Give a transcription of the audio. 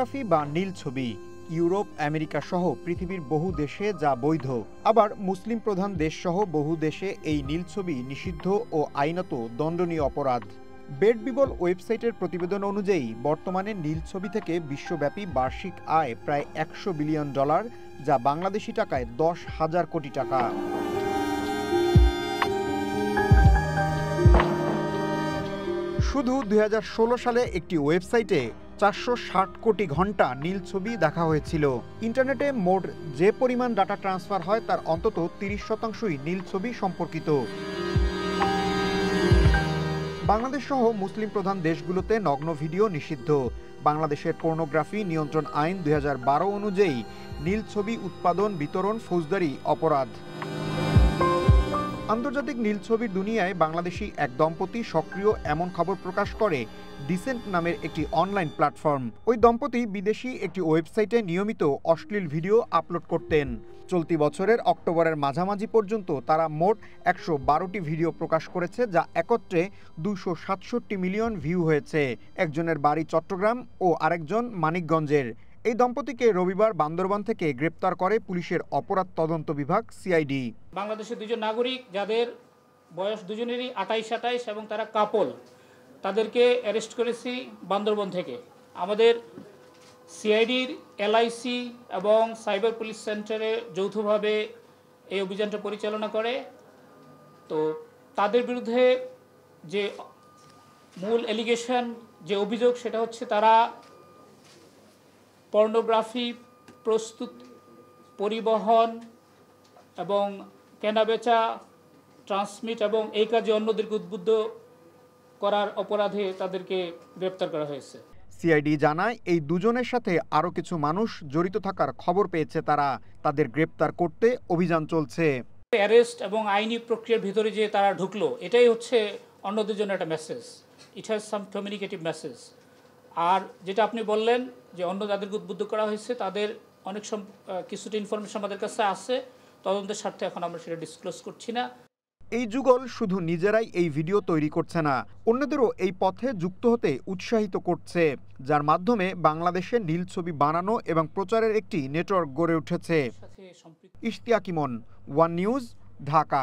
Pornography বা নীল ছবি Europe, America সহ পৃথিবীর বহু দেশে যা বৈধ, আবার মুসলিম প্রধান দেশসহ বহু দেশে এই নীল ছবি নিষিদ্ধ ও আইনত দণ্ডনীয় অপরাধ। বেড বিবল ওয়েবসাইটের প্রতিবেদন অনুযায়ী বর্তমানে নীল ছবি থেকে বিশ্বব্যাপী বার্ষিক আয় প্রায় $100 বিলিয়ন, যা বাংলাদেশি টাকায় 10,000 কোটি টাকা। শুধু 2016 সালে একটি ওয়েবসাইটে 460 কোটি ঘন্টা নীল ছবি দেখা হয়েছিল। ইন্টারনেটে মোট যে পরিমাণ ডাটা ট্রান্সফার হয় তার অন্তত 30%ই নীল ছবি সম্পর্কিত। বাংলাদেশ সহ মুসলিম প্রধান দেশগুলোতে নগ্ন ভিডিও নিষিদ্ধ। বাংলাদেশের পর্নোগ্রাফি নিয়ন্ত্রণ আইন 2012 অনুযায়ী নীল ছবি উৎপাদন, বিতরণ ফৌজদারি অপরাধ। আন্তর্জাতিক নীল ছবির দুনিয়ায় বাংলাদেশি এক দম্পতি সক্রিয়, এমন খবর প্রকাশ করে ডিসেন্ট নামের একটি অনলাইন প্ল্যাটফর্ম। ওই দম্পতি বিদেশি একটি ওয়েবসাইটে নিয়মিত অশ্লীল ভিডিও আপলোড করতেন। চলতি বছরের অক্টোবরের মাঝামাঝি পর্যন্ত তারা মোট 112টি ভিডিও প্রকাশ করেছে, যা একত্রে 267 মিলিয়ন ভিউ হয়েছে। একজনের বাড়ি চট্টগ্রাম ও আরেকজন মানিকগঞ্জের। এই দম্পতিকে রবিবার বান্দরবান থেকে গ্রেপ্তার করে পুলিশের অপরাধ তদন্ত বিভাগ সিআইডি। বাংলাদেশের দুজন নাগরিক যাদের বয়স দুজনেরই 28 এবং তারা কাপল, তাদেরকে অ্যারেস্ট করেছি বান্দরবান থেকে। আমাদের সিআইডির এলআইসি এবং সাইবার পুলিশ সেন্টারে যৌথভাবে এই অভিযানটা পরিচালনা করে। তো তাদের বিরুদ্ধে যে মূল এলিগেশন, যে অভিযোগ, সেটা হচ্ছে তারা পর্নোগ্রাফি প্রস্তুত, পরিবহন এবং কেনাবেচা, ট্রান্সমিট এবং এই কাজে অন্যদেরকে উদ্বুদ্ধ করার অপরাধে তাদেরকে গ্রেপ্তার করা হয়েছে। সিআইডি জানায় এই দুজনের সাথে আরও কিছু মানুষ জড়িত থাকার খবর পেয়েছে তারা। তাদের গ্রেপ্তার করতে অভিযান চলছে। অ্যারেস্ট এবং আইনি প্রক্রিয়ার ভিতরে যে তারা ঢুকলো, এটাই হচ্ছে অন্যদের জন্য একটা message. It has some communicative message. আর যেটা আপনি বললেন যে অন্য যাদেরকে উদ্বুদ্ধ করা হয়েছে, তাদের অনেক কিছুটা ইনফরমেশন আমাদের কাছে আছে। তদন্তের স্বার্থে এখন আমরা সেটা ডিসক্লোজ করছি না। এই যুগল শুধু নিজেরাই এই ভিডিও তৈরি করছে না, অন্যদেরও এই পথে যুক্ত হতে উৎসাহিত করছে, যার মাধ্যমে বাংলাদেশে নীল ছবি বানানো এবং প্রচারের একটি নেটওয়ার্ক গড়ে উঠেছে। ইশতিয়াক ইমন, ওয়ান নিউজ, ঢাকা।